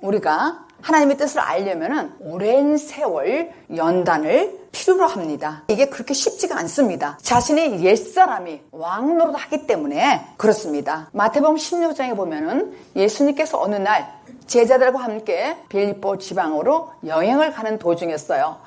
우리가 하나님의 뜻을 알려면은 오랜 세월 연단을 필요로 합니다. 이게 그렇게 쉽지가 않습니다. 자신의 옛사람이 왕노릇 하기 때문에 그렇습니다. 마태복음 16장에 보면은 예수님께서 어느 날 제자들과 함께 빌립보 지방으로 여행을 가는 도중이었어요.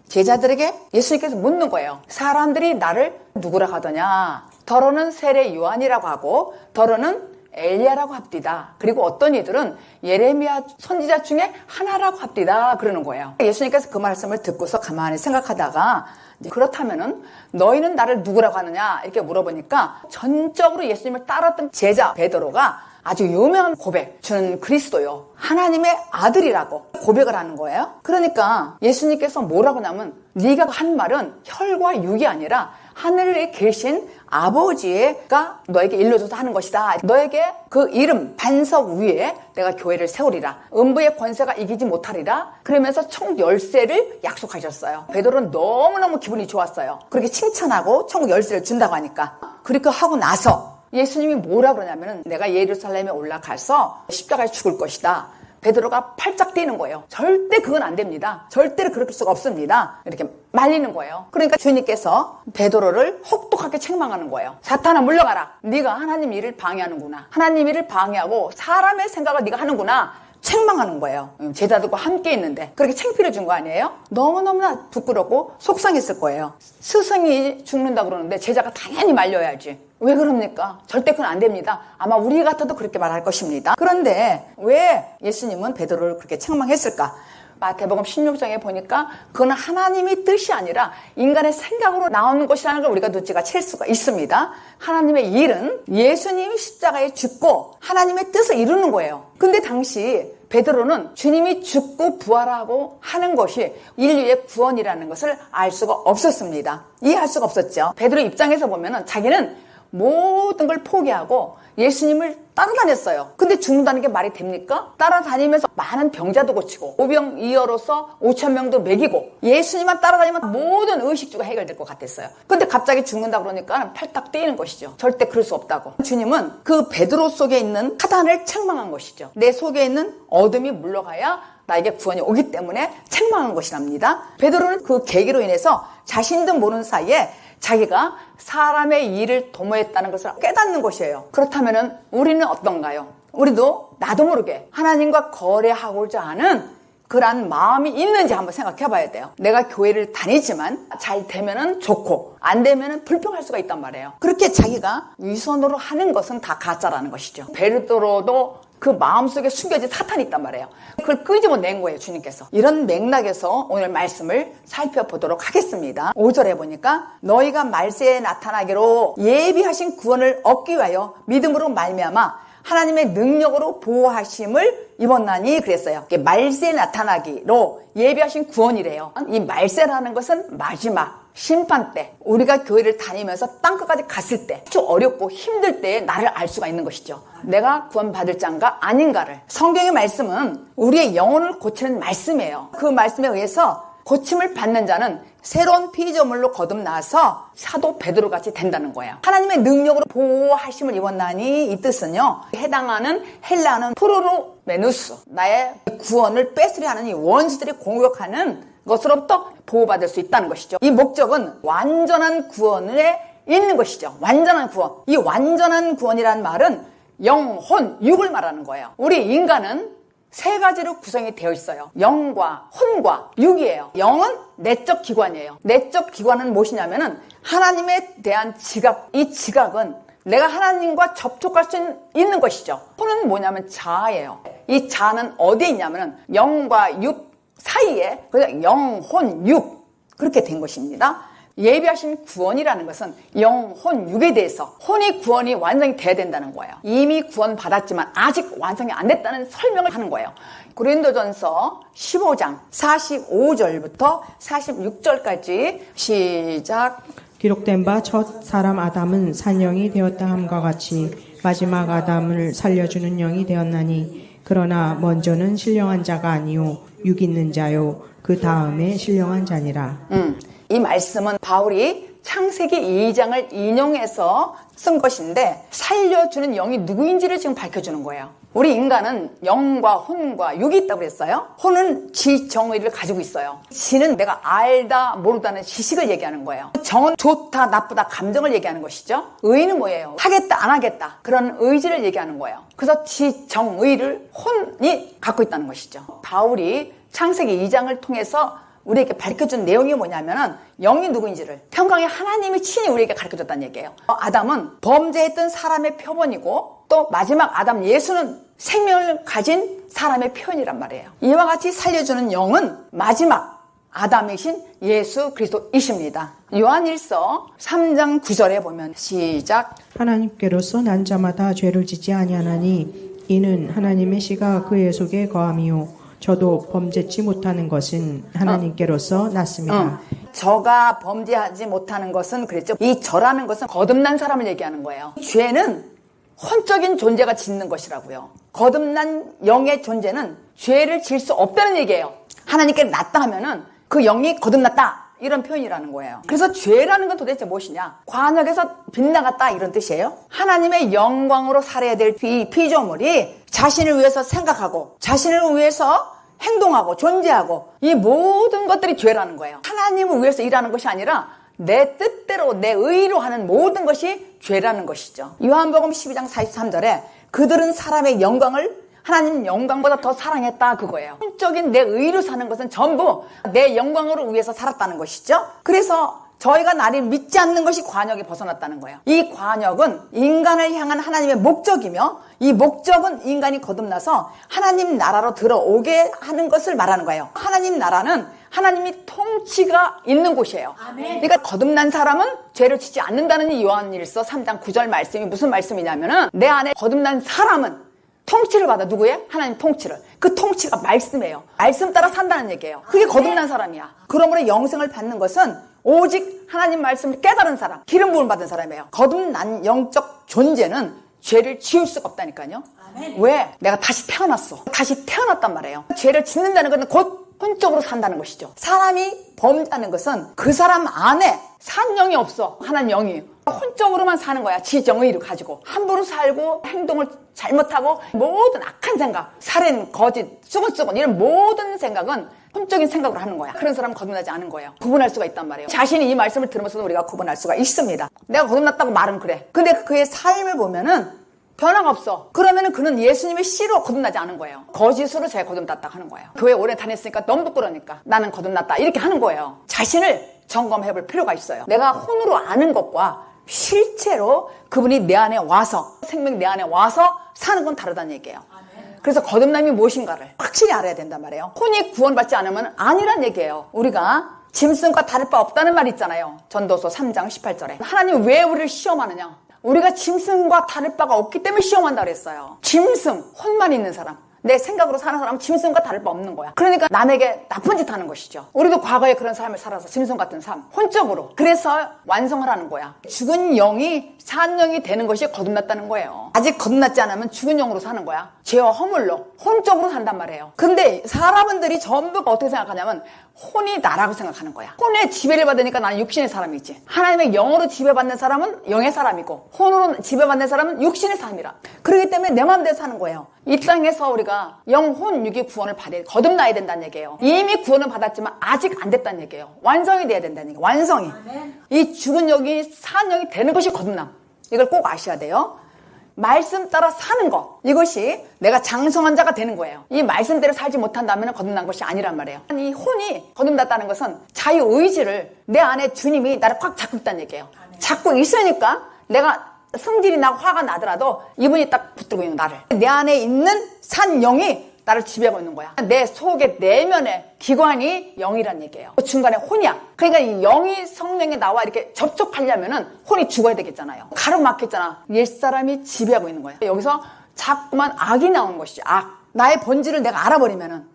제자들에게 예수님께서 묻는 거예요. 사람들이 나를 누구라 하더냐? 더러는 세례 요한이라고 하고 더러는 엘리야라고 합디다. 그리고 어떤 이들은 예레미야 선지자 중에 하나라고 합디다. 그러는 거예요. 예수님께서 그 말씀을 듣고서 가만히 생각하다가 그렇다면은 너희는 나를 누구라고 하느냐 이렇게 물어보니까 전적으로 예수님을 따랐던 제자 베드로가 아주 유명한 고백, 저는 그리스도요 하나님의 아들이라고 고백을 하는 거예요. 그러니까 예수님께서 뭐라고 하냐면 네가 한 말은 혈과 육이 아니라 하늘에 계신 아버지가 너에게 일러줘서 하는 것이다. 너에게 그 이름 반석 위에 내가 교회를 세우리라. 음부의 권세가 이기지 못하리라. 그러면서 천국 열쇠를 약속하셨어요. 베드로는 너무너무 기분이 좋았어요. 그렇게 칭찬하고 천국 열쇠를 준다고 하니까. 그렇게 하고 나서 예수님이 뭐라 그러냐면은 내가 예루살렘에 올라가서 십자가에 죽을 것이다. 베드로가 팔짝 뛰는 거예요. 절대 그건 안 됩니다. 절대로 그럴 수가 없습니다. 이렇게 말리는 거예요. 그러니까 주님께서 베드로를 혹독하게 책망하는 거예요. 사탄아 물러가라. 네가 하나님 일을 방해하는구나. 하나님 일을 방해하고 사람의 생각을 네가 하는구나. 책망하는 거예요. 제자들과 함께 있는데 그렇게 창피를 준 거 아니에요? 너무너무나 부끄럽고 속상했을 거예요. 스승이 죽는다 그러는데 제자가 당연히 말려야지. 왜 그럽니까? 절대 그건 안 됩니다. 아마 우리 같아도 그렇게 말할 것입니다. 그런데 왜 예수님은 베드로를 그렇게 책망했을까? 마태복음 16장에 보니까 그건 하나님의 뜻이 아니라 인간의 생각으로 나오는 것이라는 걸 우리가 눈치가 챌 수가 있습니다. 하나님의 일은 예수님이 십자가에 죽고 하나님의 뜻을 이루는 거예요. 근데 당시 베드로는 주님이 죽고 부활하고 하는 것이 인류의 구원이라는 것을 알 수가 없었습니다. 이해할 수가 없었죠. 베드로 입장에서 보면은 자기는 모든 걸 포기하고 예수님을 따라다녔어요. 근데 죽는다는 게 말이 됩니까? 따라다니면서 많은 병자도 고치고 오병이어로서 5,000명도 먹이고 예수님만 따라다니면 모든 의식주가 해결될 것 같았어요. 근데 갑자기 죽는다 그러니까 팔딱 뛰는 것이죠. 절대 그럴 수 없다고. 주님은 그 베드로 속에 있는 사단을 책망한 것이죠. 내 속에 있는 어둠이 물러가야 나에게 구원이 오기 때문에 책망한 것이랍니다. 베드로는 그 계기로 인해서 자신도 모르는 사이에 자기가 사람의 일을 도모했다는 것을 깨닫는 것이에요. 그렇다면 우리는 어떤가요? 우리도 나도 모르게 하나님과 거래하고자 하는 그런 마음이 있는지 한번 생각해 봐야 돼요. 내가 교회를 다니지만 잘 되면은 좋고 안 되면은 불평할 수가 있단 말이에요. 그렇게 자기가 위선으로 하는 것은 다 가짜라는 것이죠. 베드로도 그 마음속에 숨겨진 사탄이 있단 말이에요. 그걸 끄집어낸 거예요, 주님께서. 이런 맥락에서 오늘 말씀을 살펴보도록 하겠습니다. 5절에 보니까 너희가 말세에 나타나기로 예비하신 구원을 얻기 위하여 믿음으로 말미암아 하나님의 능력으로 보호하심을 입었나니 그랬어요. 말세에 나타나기로 예비하신 구원이래요. 이 말세라는 것은 마지막 심판 때 우리가 교회를 다니면서 땅끝까지 갔을 때 아주 어렵고 힘들 때에 나를 알 수가 있는 것이죠. 내가 구원받을 자인가 아닌가를. 성경의 말씀은 우리의 영혼을 고치는 말씀이에요. 그 말씀에 의해서 고침을 받는 자는 새로운 피조물로 거듭나서 사도 베드로같이 된다는 거예요. 하나님의 능력으로 보호하심을 입었나니 이 뜻은요. 해당하는 헬라어는 프로로메누스, 나의 구원을 뺏으려 하는 이 원수들이 공격하는 것으로부터 보호받을 수 있다는 것이죠. 이 목적은 완전한 구원에 있는 것이죠. 완전한 구원. 이 완전한 구원이라는 말은 영, 혼, 육을 말하는 거예요. 우리 인간은 세 가지로 구성이 되어 있어요. 영과 혼과 육이에요. 영은 내적 기관이에요. 내적 기관은 무엇이냐면은 하나님에 대한 지각. 이 지각은 내가 하나님과 접촉할 수 있는 것이죠. 혼은 뭐냐면 자아예요. 이 자아는 어디에 있냐면은 영과 육 사이에, 그래서 영, 혼, 육 그렇게 된 것입니다. 예비하신 구원이라는 것은 영, 혼, 육에 대해서 혼이 구원이 완성이 돼야 된다는 거예요. 이미 구원받았지만 아직 완성이 안 됐다는 설명을 하는 거예요. 고린도전서 15장 45절부터 46절까지 시작. 기록된 바 첫 사람 아담은 산영이 되었다 함과 같이 마지막 아담을 살려주는 영이 되었나니 그러나 먼저는 신령한 자가 아니요 육 있는 자요 그 다음에 신령한 자니라. 이 말씀은 바울이 창세기 2장을 인용해서 쓴 것인데 살려주는 영이 누구인지를 지금 밝혀주는 거예요. 우리 인간은 영과 혼과 육이 있다고 그랬어요. 혼은 지, 정의를 가지고 있어요. 지는 내가 알다 모르다는 지식을 얘기하는 거예요. 정은 좋다 나쁘다 감정을 얘기하는 것이죠. 의는 뭐예요? 하겠다 안 하겠다 그런 의지를 얘기하는 거예요. 그래서 지, 정, 의를 혼이 갖고 있다는 것이죠. 바울이 창세기 2장을 통해서 우리에게 밝혀준 내용이 뭐냐면은 영이 누구인지를 평강의 하나님이 친히 우리에게 가르쳐줬다는 얘기예요. 아담은 범죄했던 사람의 표본이고 또 마지막 아담 예수는 생명을 가진 사람의 표현이란 말이에요. 이와 같이 살려주는 영은 마지막 아담이신 예수 그리스도이십니다. 요한일서 3장 9절에 보면 시작. 하나님께로서 난 자마다 죄를 짓지 아니하나니 이는 하나님의 씨가 그의 속에 거함이요 저도 범죄치 못하는 것은 하나님께로서 났습니다. 저가 범죄하지 못하는 것은 그랬죠. 이 저라는 것은 거듭난 사람을 얘기하는 거예요. 죄는 혼적인 존재가 짓는 것이라고요. 거듭난 영의 존재는 죄를 지을 수 없다는 얘기예요. 하나님께 났다 하면은 그 영이 거듭났다 이런 표현이라는 거예요. 그래서 죄라는 건 도대체 무엇이냐? 관역에서 빗나갔다 이런 뜻이에요. 하나님의 영광으로 살아야 될 이 피조물이 자신을 위해서 생각하고 자신을 위해서 행동하고 존재하고 이 모든 것들이 죄라는 거예요. 하나님을 위해서 일하는 것이 아니라 내 뜻대로 내 의로 하는 모든 것이 죄라는 것이죠. 요한복음 12장 43절에 그들은 사람의 영광을 하나님 영광보다 더 사랑했다 그거예요. 혼적인 내 의로 사는 것은 전부 내 영광으로 위해서 살았다는 것이죠. 그래서 저희가 나를 믿지 않는 것이 관역에 벗어났다는 거예요. 이 관역은 인간을 향한 하나님의 목적이며 이 목적은 인간이 거듭나서 하나님 나라로 들어오게 하는 것을 말하는 거예요. 하나님 나라는 하나님이 통치가 있는 곳이에요. 아멘. 그러니까 거듭난 사람은 죄를 짓지 않는다는 이 요한일서 3장 9절 말씀이 무슨 말씀이냐면은 내 안에 거듭난 사람은 통치를 받아. 누구의? 하나님 통치를. 그 통치가 말씀이에요. 말씀 따라 산다는 얘기예요. 그게 거듭난 사람이야. 그러므로 영생을 받는 것은 오직 하나님 말씀을 깨달은 사람, 기름 부음 받은 사람이에요. 거듭난 영적 존재는 죄를 지을 수가 없다니까요. 아멘. 왜? 내가 다시 태어났어. 다시 태어났단 말이에요. 죄를 짓는다는 것은 곧 혼적으로 산다는 것이죠. 사람이 범죄하는 것은 그 사람 안에 산 영이 없어. 하나님 영이. 혼적으로만 사는 거야. 지정의를 가지고. 함부로 살고 행동을 잘못하고 모든 악한 생각, 살인, 거짓, 수근수근 이런 모든 생각은 혼적인 생각으로 하는 거야. 그런 사람은 거듭나지 않은 거예요. 구분할 수가 있단 말이에요. 자신이 이 말씀을 들으면서도 우리가 구분할 수가 있습니다. 내가 거듭났다고 말은 그래. 근데 그의 삶을 보면은 변화가 없어. 그러면은 그는 예수님의 씨로 거듭나지 않은 거예요. 거짓으로 제가 거듭났다 하는 거예요. 교회 오래 다녔으니까 너무 부끄러우니까 나는 거듭났다 이렇게 하는 거예요. 자신을 점검해 볼 필요가 있어요. 내가 혼으로 아는 것과 실제로 그분이 내 안에 와서 생명 내 안에 와서 사는 건 다르다는 얘기예요. 그래서 거듭남이 무엇인가를 확실히 알아야 된단 말이에요. 혼이 구원받지 않으면 아니란 얘기예요. 우리가 짐승과 다를 바 없다는 말 있잖아요. 전도서 3장 18절에. 하나님 왜 우리를 시험하느냐? 우리가 짐승과 다를 바가 없기 때문에 시험한다 그랬어요. 짐승, 혼만 있는 사람. 내 생각으로 사는 사람은 짐승과 다를 바 없는 거야. 그러니까 남에게 나쁜 짓 하는 것이죠. 우리도 과거에 그런 삶을 살아서 짐승 같은 삶, 혼적으로. 그래서 완성을 하는 거야. 죽은 영이 산 영이 되는 것이 거듭났다는 거예요. 아직 거듭났지 않으면 죽은 영으로 사는 거야. 죄와 허물로 혼적으로 산단 말이에요. 근데 사람들이 전부가 어떻게 생각하냐면 혼이 나라고 생각하는 거야. 혼의 지배를 받으니까 나는 육신의 사람이지. 하나님의 영으로 지배받는 사람은 영의 사람이고 혼으로 지배받는 사람은 육신의 사람이라. 그렇기 때문에 내 마음대로 사는 거예요. 이 땅에서 우리가 영혼 육의 구원을 받아야 거듭나야 된다는 얘기예요. 이미 구원을 받았지만 아직 안 됐다는 얘기예요. 완성이 돼야 된다는 얘기예요. 완성이. 이 죽은 영이 산 영이 되는 것이 거듭남. 이걸 꼭 아셔야 돼요. 말씀 따라 사는 것, 이것이 내가 장성한 자가 되는 거예요. 이 말씀대로 살지 못한다면 거듭난 것이 아니란 말이에요. 이 혼이 거듭났다는 것은 자유의지를 내 안에 주님이 나를 꽉 잡고 있다는 얘기예요. 잡고 있으니까 내가 성질이 나고 화가 나더라도 이분이 딱 붙들고 있는 나를. 내 안에 있는 산 영이 나를 지배하고 있는 거야. 내 속의 내면의 기관이 영이란 얘기예요. 중간에 혼이야. 그러니까 이 영이 성령에 나와 이렇게 접촉하려면은 혼이 죽어야 되겠잖아요. 가로막혔잖아. 옛사람이 지배하고 있는 거야. 여기서 자꾸만 악이 나오는 것이죠. 악. 나의 본질을 내가 알아버리면은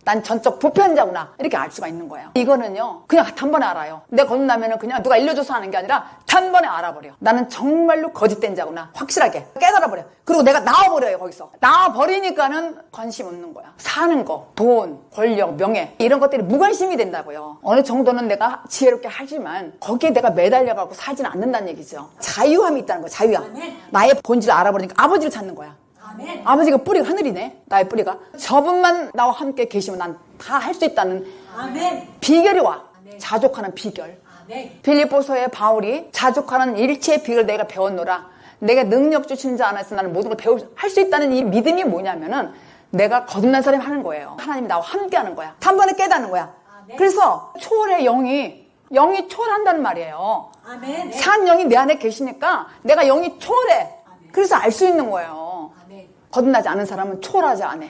난 전적 부패자구나. 이렇게 알 수가 있는 거예요. 이거는요, 그냥 단번에 알아요. 내가 거듭나면은 그냥 누가 일러줘서 하는 게 아니라 단번에 알아버려. 나는 정말로 거짓된 자구나. 확실하게 깨달아버려. 그리고 내가 나와버려요, 거기서. 나와버리니까는 관심 없는 거야. 사는 거, 돈, 권력, 명예, 이런 것들이 무관심이 된다고요. 어느 정도는 내가 지혜롭게 하지만 거기에 내가 매달려가고 살지는 않는다는 얘기죠. 자유함이 있다는 거야, 자유함. 아멘. 나의 본질을 알아버리니까 아버지를 찾는 거야. 아멘. 아버지가 뿌리가 하늘이네. 나의 뿌리가. 저분만 나와 함께 계시면 난 다 할 수 있다는 아멘. 비결이 와. 아멘. 자족하는 비결. 아멘. 빌립보서의 바울이 자족하는 일체의 비결을 내가 배웠노라. 내가 능력 주시는 자 안에서 나는 모든 걸 할 수 있다는 이 믿음이 뭐냐면은 내가 거듭난 사람이 하는 거예요. 하나님이 나와 함께 하는 거야. 단번에 깨닫는 거야. 아멘. 그래서 초월의 영이 초월한다는 말이에요. 아멘. 산 영이 내 안에 계시니까 내가 영이 초월해. 그래서 알 수 있는 거예요. 아멘. 거듭나지 않은 사람은 초월하지 않아.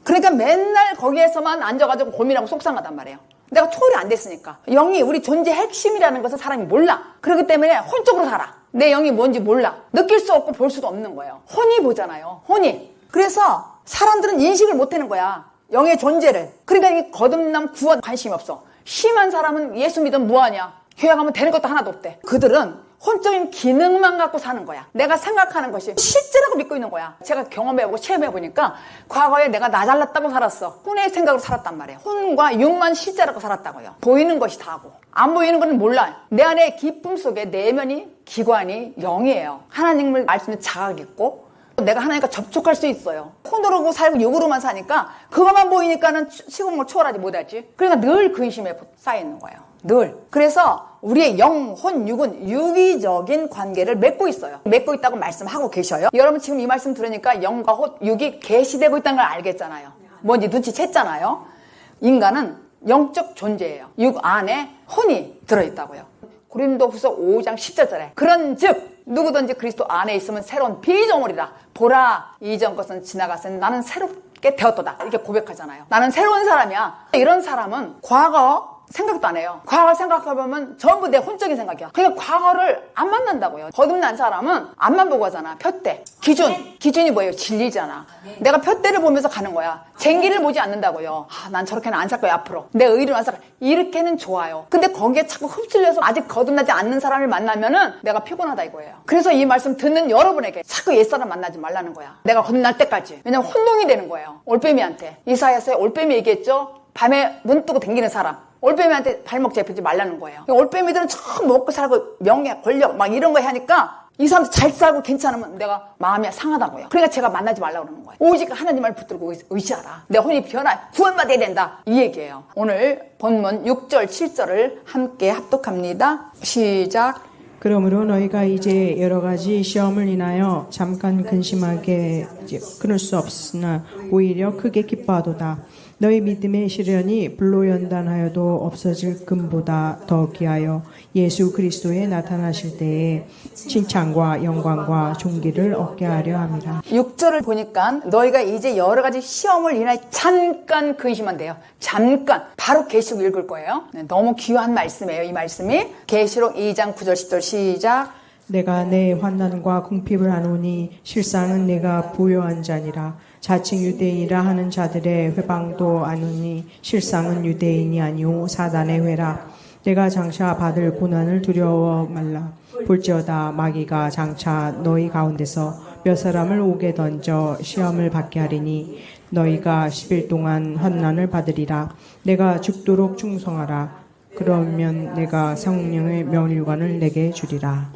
그러니까 맨날 거기에서만 앉아가지고 고민하고 속상하단 말이에요. 내가 초월이 안 됐으니까. 영이 우리 존재의 핵심이라는 것을 사람이 몰라. 그렇기 때문에 혼적으로 살아. 내 영이 뭔지 몰라. 느낄 수 없고 볼 수도 없는 거예요. 혼이 보잖아요. 혼이. 그래서 사람들은 인식을 못하는 거야. 영의 존재를. 그러니까 이 거듭남 구원 관심이 없어. 심한 사람은 예수 믿으면 뭐하냐. 교회 가면 되는 것도 하나도 없대. 그들은 혼적인 기능만 갖고 사는 거야. 내가 생각하는 것이 실제라고 믿고 있는 거야. 제가 경험해보고 체험해보니까 과거에 내가 나 잘났다고 살았어. 혼의 생각으로 살았단 말이에요. 혼과 육만 실제라고 살았다고요. 보이는 것이 다고 안 보이는 건 몰라요. 내 안에 기쁨 속에 내면이 기관이 영이에요. 하나님을 말씀에 자각 있고 내가 하나님과 접촉할 수 있어요. 혼으로 살고 육으로만 사니까 그것만 보이니까는 시공을 초월하지 못하지. 그러니까 늘 근심에 쌓여있는 거예요. 늘. 그래서 우리의 영, 혼, 육은 유기적인 관계를 맺고 있어요. 맺고 있다고 말씀하고 계셔요. 여러분 지금 이 말씀 들으니까 영과 혼, 육이 계시되고 있다는 걸 알겠잖아요. 뭔지 눈치챘잖아요. 인간은 영적 존재예요. 육 안에 혼이 들어있다고요. 고린도후서 5장 10절에 그런즉 누구든지 그리스도 안에 있으면 새로운 피조물이라. 보라 이전 것은 지나갔으니 나는 새롭게 되었도다. 이렇게 고백하잖아요. 나는 새로운 사람이야. 이런 사람은 과거 생각도 안 해요. 과거 생각해보면 전부 내 혼적인 생각이야. 그러니까 과거를 안 만난다고요. 거듭난 사람은 앞만 보고 하잖아. 표대. 기준이 뭐예요? 진리잖아. 내가 표대를 보면서 가는 거야. 쟁기를 보지 않는다고요. 난 저렇게는 안 살 거야 앞으로. 내 의리로 안 살 거야. 이렇게는 좋아요. 근데 거기에 자꾸 흡수려서 아직 거듭나지 않는 사람을 만나면은 내가 피곤하다 이거예요. 그래서 이 말씀 듣는 여러분에게 자꾸 옛사람 만나지 말라는 거야. 내가 거듭날 때까지. 왜냐면 혼동이 되는 거예요. 올빼미한테. 이사야서에 올빼미 얘기했죠? 밤에 눈 뜨고 댕기는 사람. 올빼미한테 발목 잡히지 말라는 거예요. 올빼미들은 처음 먹고 살고 명예, 권력 막 이런 거 하니까 이 사람도 잘 살고 괜찮으면 내가 마음이 상하다고요. 그러니까 제가 만나지 말라고 그러는 거예요. 오직 하나님을 붙들고 의지하라. 내 혼이 구원받아야 된다. 이 얘기예요. 오늘 본문 6절, 7절을 함께 합독합니다. 시작. 그러므로 너희가 이제 여러 가지 시험을 인하여 잠깐 근심하게 끊을 수 없으나 오히려 크게 기뻐하도다. 너희 믿음의 시련이 불로 연단하여도 없어질 금보다 더 귀하여 예수 그리스도에 나타나실 때에 칭찬과 영광과 존귀를 얻게 하려 함이라. 6절을 보니까 너희가 이제 여러 가지 시험을 인하여 잠깐 근심한대요. 잠깐. 바로 계시록 읽을 거예요. 너무 귀한 말씀이에요. 이 말씀이. 계시록 2장 9절 10절 시작. 내가 내 환난과 궁핍을 하노니 실상은 내가 부요한 자니라. 자칭 유대인이라 하는 자들의 회방도 아노니 실상은 유대인이 아니오 사단의 회라. 내가 장차 받을 고난을 두려워 말라. 볼지어다 마귀가 장차 너희 가운데서 몇 사람을 오게 던져 시험을 받게 하리니 너희가 10일 동안 환난을 받으리라. 내가 죽도록 충성하라. 그러면 내가 성령의 면류관을 내게 주리라.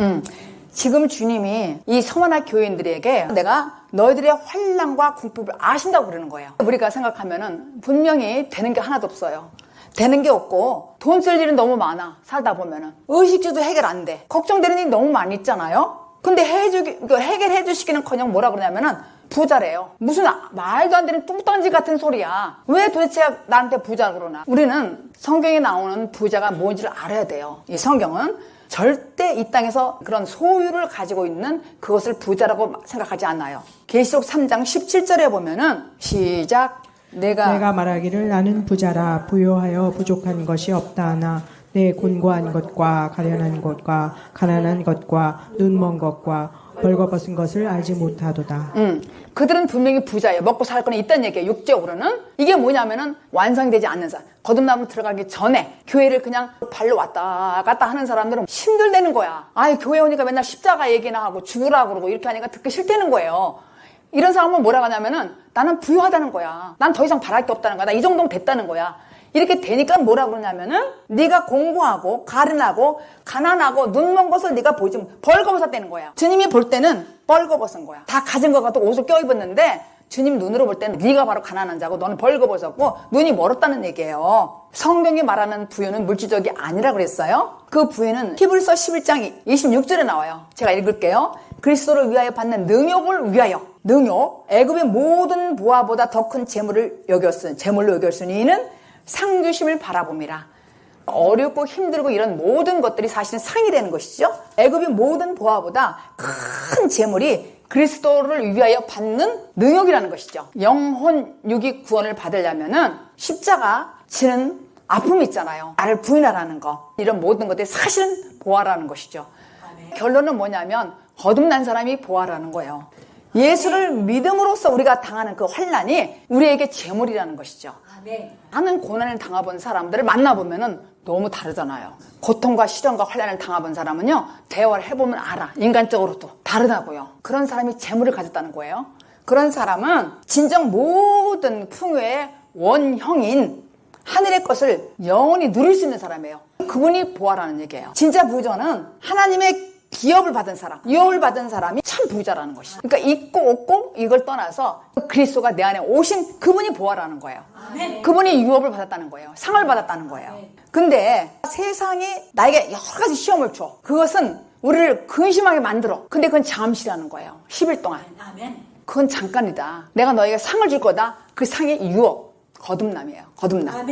지금 주님이 이 성원학 교인들에게 내가 너희들의 환난과 궁핍을 아신다고 그러는 거예요. 우리가 생각하면은 분명히 되는 게 하나도 없어요. 되는 게 없고 돈 쓸 일은 너무 많아. 살다 보면은 의식주도 해결 안 돼. 걱정되는 일이 너무 많이 있잖아요. 근데 해결해 주시기는커녕 뭐라 그러냐면은 부자래요. 무슨 말도 안 되는 뚱딴지 같은 소리야. 왜 도대체 나한테 부자 그러나? 우리는 성경에 나오는 부자가 뭔지를 알아야 돼요. 이 성경은 절대 이 땅에서 그런 소유를 가지고 있는 그것을 부자라고 생각하지 않아요. 계시록 3장 17절에 보면은 시작. 내가 말하기를 나는 부자라 부요하여 부족한 것이 없다 하나 내 곤고한 것과 가련한 것과 가난한 것과 눈먼 것과 벌거벗은 것을 알지 못하도다. 그들은 분명히 부자예요. 먹고 살 거는 있다는 얘기예요. 육적으로는. 이게 뭐냐면은 완성이 되지 않는 사람. 거듭남으로 들어가기 전에 교회를 그냥 발로 왔다 갔다 하는 사람들은 힘들다는 거야. 아이, 교회 오니까 맨날 십자가 얘기나 하고 죽으라고 그러고 이렇게 하니까 듣기 싫다는 거예요. 이런 사람은 뭐라고 하냐면은 나는 부유하다는 거야. 난 더 이상 바랄 게 없다는 거야. 나 이 정도면 됐다는 거야. 이렇게 되니까 뭐라고 그러냐면은 네가 공부하고 가련하고 가난하고 눈먼 것을 네가 보지 벌거벗었다는 거야. 주님이 볼 때는 벌거벗은 거야. 다 가진 것 같고 옷을 껴입었는데 주님 눈으로 볼 때는 네가 바로 가난한 자고 너는 벌거벗었고 눈이 멀었다는 얘기예요. 성경이 말하는 부유는 물질적이 아니라 그랬어요. 그 부유는 히브리서 11장 26절에 나와요. 제가 읽을게요. 그리스도를 위하여 받는 능욕을 위하여. 능욕. 애굽의 모든 보화보다 더 큰 재물로 여겼으니 이는 상주심을 바라봄이라. 어렵고 힘들고 이런 모든 것들이 사실은 상이 되는 것이죠. 애굽의 모든 보화보다 큰 재물이 그리스도를 위하여 받는 능욕이라는 것이죠. 영혼 육이 구원을 받으려면은 십자가 지는 아픔이 있잖아요. 나를 부인하라는 거. 이런 모든 것들이 사실은 보화라는 것이죠. 결론은 뭐냐면 거듭난 사람이 보화라는 거예요. 예수를 믿음으로써 우리가 당하는 그 환난이 우리에게 재물이라는 것이죠. 많은 고난을 당해본 사람들을 만나보면은 너무 다르잖아요. 고통과 시련과 환난을 당해본 사람은요, 대화를 해보면 알아. 인간적으로도 다르다고요. 그런 사람이 재물을 가졌다는 거예요. 그런 사람은 진정 모든 풍요의 원형인 하늘의 것을 영원히 누릴 수 있는 사람이에요. 그분이 보아라는 얘기예요. 진짜 부자는 하나님의 기업을 받은 사람, 유업을 받은 사람이 참 부자라는 것이죠. 그러니까 있고 없고 이걸 떠나서 그리스도가 내 안에 오신 그분이 보아라는 거예요. 그분이 유업을 받았다는 거예요. 상을 받았다는 거예요. 근데 세상이 나에게 여러 가지 시험을 줘. 그것은 우리를 근심하게 만들어. 근데 그건 잠시라는 거예요. 10일 동안. 그건 잠깐이다. 내가 너에게 상을 줄 거다. 그 상이 유업, 거듭남이에요. 거듭남.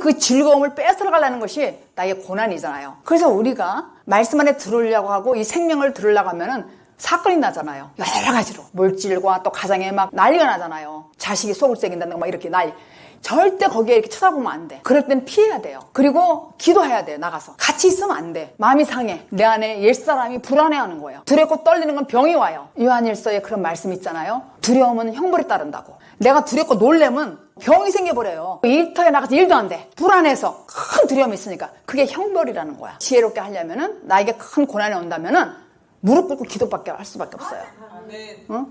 그 즐거움을 뺏어가려는 것이 나의 고난이잖아요. 그래서 우리가 말씀 안에 들어오려고 하고 이 생명을 들으려고 하면은 사건이 나잖아요. 여러 가지로. 물질과 또 가정에 막 난리가 나잖아요. 자식이 속을 새긴다는 거 막 이렇게 난리. 절대 거기에 이렇게 쳐다보면 안 돼. 그럴 땐 피해야 돼요. 그리고 기도해야 돼요. 나가서. 같이 있으면 안 돼. 마음이 상해. 내 안에 옛사람이 불안해하는 거예요. 두렵고 떨리는 건 병이 와요. 요한일서에 그런 말씀 있잖아요. 두려움은 형벌이 따른다고. 내가 두렵고 놀래면 병이 생겨버려요. 일터에 나가서 일도 안 돼. 불안해서 큰 두려움이 있으니까 그게 형벌이라는 거야. 지혜롭게 하려면은 나에게 큰 고난이 온다면은 무릎 꿇고 기도밖에 할 수밖에 없어요. 응?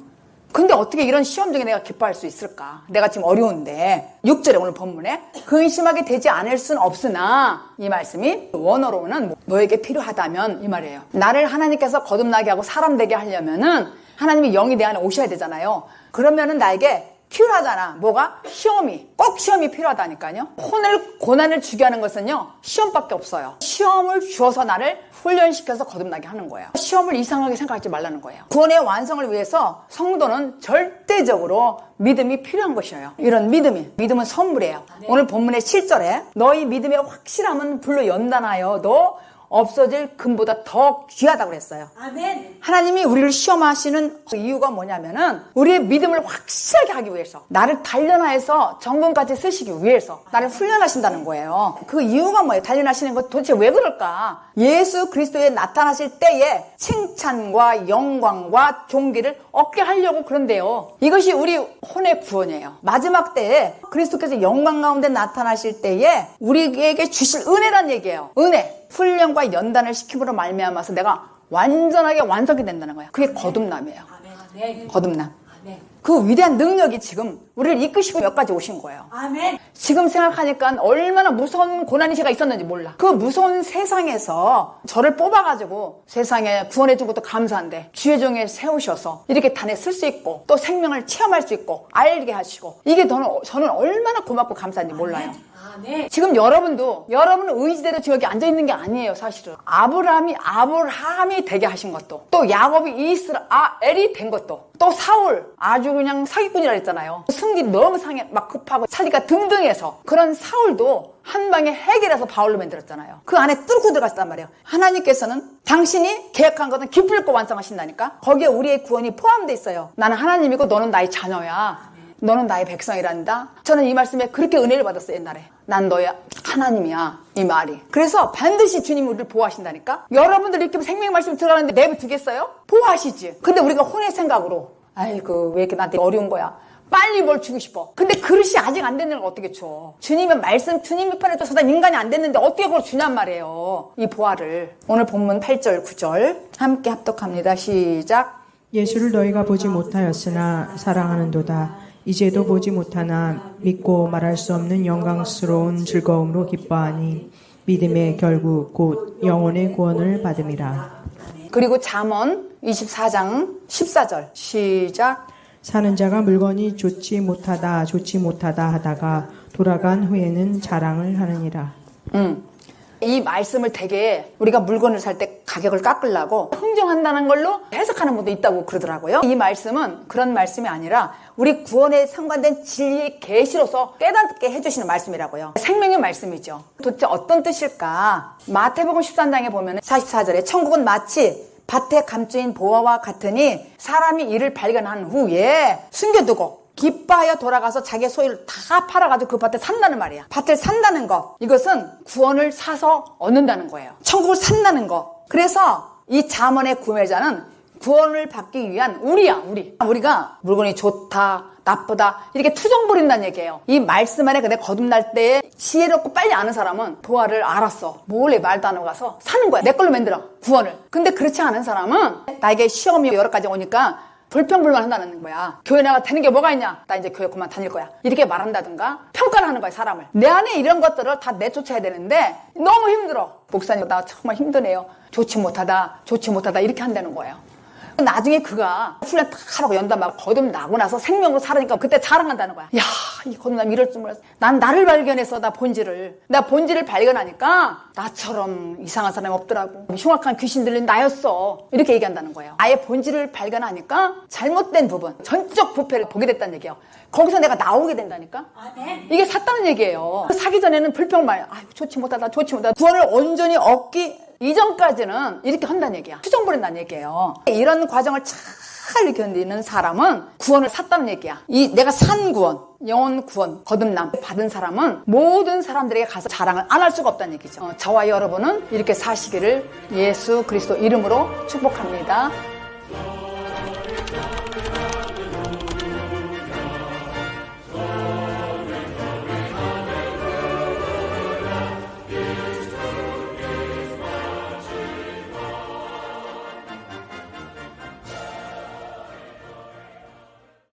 근데 어떻게 이런 시험 중에 내가 기뻐할 수 있을까? 내가 지금 어려운데 6절에 오늘 본문에 근심하게 되지 않을 순 없으나 이 말씀이 원어로는 너에게 필요하다면 이 말이에요. 나를 하나님께서 거듭나게 하고 사람 되게 하려면은 하나님이 영이 내 안에 오셔야 되잖아요. 그러면은 나에게 필요하잖아. 뭐가? 시험이. 꼭 시험이 필요하다니까요. 고난을 주게 하는 것은요, 시험밖에 없어요. 시험을 주어서 나를 훈련시켜서 거듭나게 하는 거예요. 시험을 이상하게 생각하지 말라는 거예요. 구원의 완성을 위해서 성도는 절대적으로 믿음이 필요한 것이에요. 이런 믿음은 선물이에요. 오늘 본문의 7절에 너희 믿음의 확실함은 불로 연단하여도 없어질 금보다 더 귀하다고 그랬어요. 아멘. 하나님이 우리를 시험하시는 이유가 뭐냐면은 우리의 믿음을 확실하게 하기 위해서, 나를 단련해서 정금같이 쓰시기 위해서 나를 훈련하신다는 거예요. 그 이유가 뭐예요? 단련하시는 것 도대체 왜 그럴까? 예수 그리스도에 나타나실 때에 칭찬과 영광과 존귀를 얻게 하려고 그런데요. 이것이 우리 혼의 구원이에요. 마지막 때에 그리스도께서 영광 가운데 나타나실 때에 우리에게 주실 은혜란 얘기예요. 은혜. 훈련과 연단을 시킴으로 말미암아서 내가 완전하게 완성이 된다는 거야. 그게 거듭남이에요. 아멘. 거듭남. 아멘. 그 위대한 능력이 지금 우리를 이끄시고 여기까지 오신 거예요. 아멘. 지금 생각하니까 얼마나 무서운 고난이 제가 있었는지 몰라. 그 무서운 세상에서 저를 뽑아가지고 세상에 구원해준 것도 감사한데 주의 종에 세우셔서 이렇게 단에 쓸 수 있고 또 생명을 체험할 수 있고 알게 하시고 이게 저는 얼마나 고맙고 감사한지 몰라요. 아멘. 지금 여러분도 여러분은 의지대로 지금 여기 앉아있는 게 아니에요. 사실은 아브라함이 되게 하신 것도, 또 야곱이 이스라엘이 된 것도, 또 사울 아주 그냥 사기꾼이라 했잖아요. 승질이 너무 상해 막 급하고 살기가 등등해서 그런 사울도 한 방에 해결해서 바울로 만들었잖아요. 그 안에 뚫고 들어갔단 말이에요. 하나님께서는 당신이 계획한 것은 기쁠 거 완성하신다니까. 거기에 우리의 구원이 포함되어 있어요. 나는 하나님이고 너는 나의 자녀야. 너는 나의 백성이란다. 저는 이 말씀에 그렇게 은혜를 받았어요. 옛날에. 난 너의 하나님이야. 이 말이. 그래서 반드시 주님이 우리를 보호하신다니까. 여러분들 이렇게 생명의 말씀 들어가는데 내버두겠어요? 보호하시지. 근데 우리가 혼의 생각으로 아이고 왜 이렇게 나한테 어려운 거야. 빨리 뭘 주고 싶어. 근데 그릇이 아직 안 됐는 걸 어떻게 줘. 주님의 말씀, 주님의 편에 또 서다 인간이 안 됐는데 어떻게 그걸 주냔 말이에요. 이 보화를. 오늘 본문 8절 9절 함께 합독합니다. 시작. 예수를 너희가 보지 못하였으나 사랑하는도다. 이제도 보지 못하나 믿고 말할 수 없는 영광스러운 즐거움으로 기뻐하니 믿음의 결국 곧 영혼의 구원을 받음이라. 그리고 잠언 24장 14절 시작. 사는 자가 물건이 좋지 못하다 하다가 돌아간 후에는 자랑을 하느니라. 이 말씀을 되게 우리가 물건을 살 때 가격을 깎으려고 흥정한다는 걸로 해석하는 분도 있다고 그러더라고요. 이 말씀은 그런 말씀이 아니라 우리 구원에 상관된 진리의 계시로서 깨닫게 해주시는 말씀이라고요. 생명의 말씀이죠. 도대체 어떤 뜻일까? 마태복음 13장에 보면 44절에 천국은 마치 밭에 감추인 보화와 같으니 사람이 이를 발견한 후에 숨겨두고 기뻐하여 돌아가서 자기의 소유를 다 팔아가지고 그 밭을 산다는 말이야. 밭을 산다는 것. 이것은 구원을 사서 얻는다는 거예요. 천국을 산다는 것. 그래서 이 잠언의 구매자는 구원을 받기 위한 우리야, 우리. 우리가 물건이 좋다, 나쁘다 이렇게 투정 부린다는 얘기예요. 이 말씀 안에 근데 거듭날 때에 지혜롭고 빨리 아는 사람은 보화를 알았어. 몰래 말도 안 하고 가서 사는 거야. 내 걸로 만들어. 구원을. 근데 그렇지 않은 사람은 나에게 시험이 여러 가지 오니까 불평불만한다는 거야. 교회 나가 되는 게 뭐가 있냐? 나 이제 교회 그만 다닐 거야. 이렇게 말한다든가 평가를 하는 거야, 사람을. 내 안에 이런 것들을 다 내쫓아야 되는데 너무 힘들어. 목사님 나 정말 힘드네요. 좋지 못하다 이렇게 한다는 거예요. 나중에 그가 훈련 다 하고 연담하고 거듭나고 나서 생명으로 살으니까 그때 자랑한다는 거야. 야, 이 거듭남 이럴 줄 몰랐어. 난 나를 발견해서 나 본질을 발견하니까 나처럼 이상한 사람이 없더라고. 흉악한 귀신 들린 나였어. 이렇게 얘기한다는 거예요. 아예 본질을 발견하니까 잘못된 부분, 전적 부패를 보게 됐다는 얘기예요. 거기서 내가 나오게 된다니까? 이게 샀다는 얘기예요. 사기 전에는 불평만, 좋지 못하다. 구원을 온전히 얻기 이전까지는 이렇게 한다는 얘기야. 투정 부린다는 얘기예요. 이런 과정을 잘 견디는 사람은 구원을 샀다는 얘기야. 이 내가 산 구원, 영혼 구원, 거듭남 받은 사람은 모든 사람들에게 가서 자랑을 안 할 수가 없다는 얘기죠. 저와 여러분은 이렇게 사시기를 예수 그리스도 이름으로 축복합니다.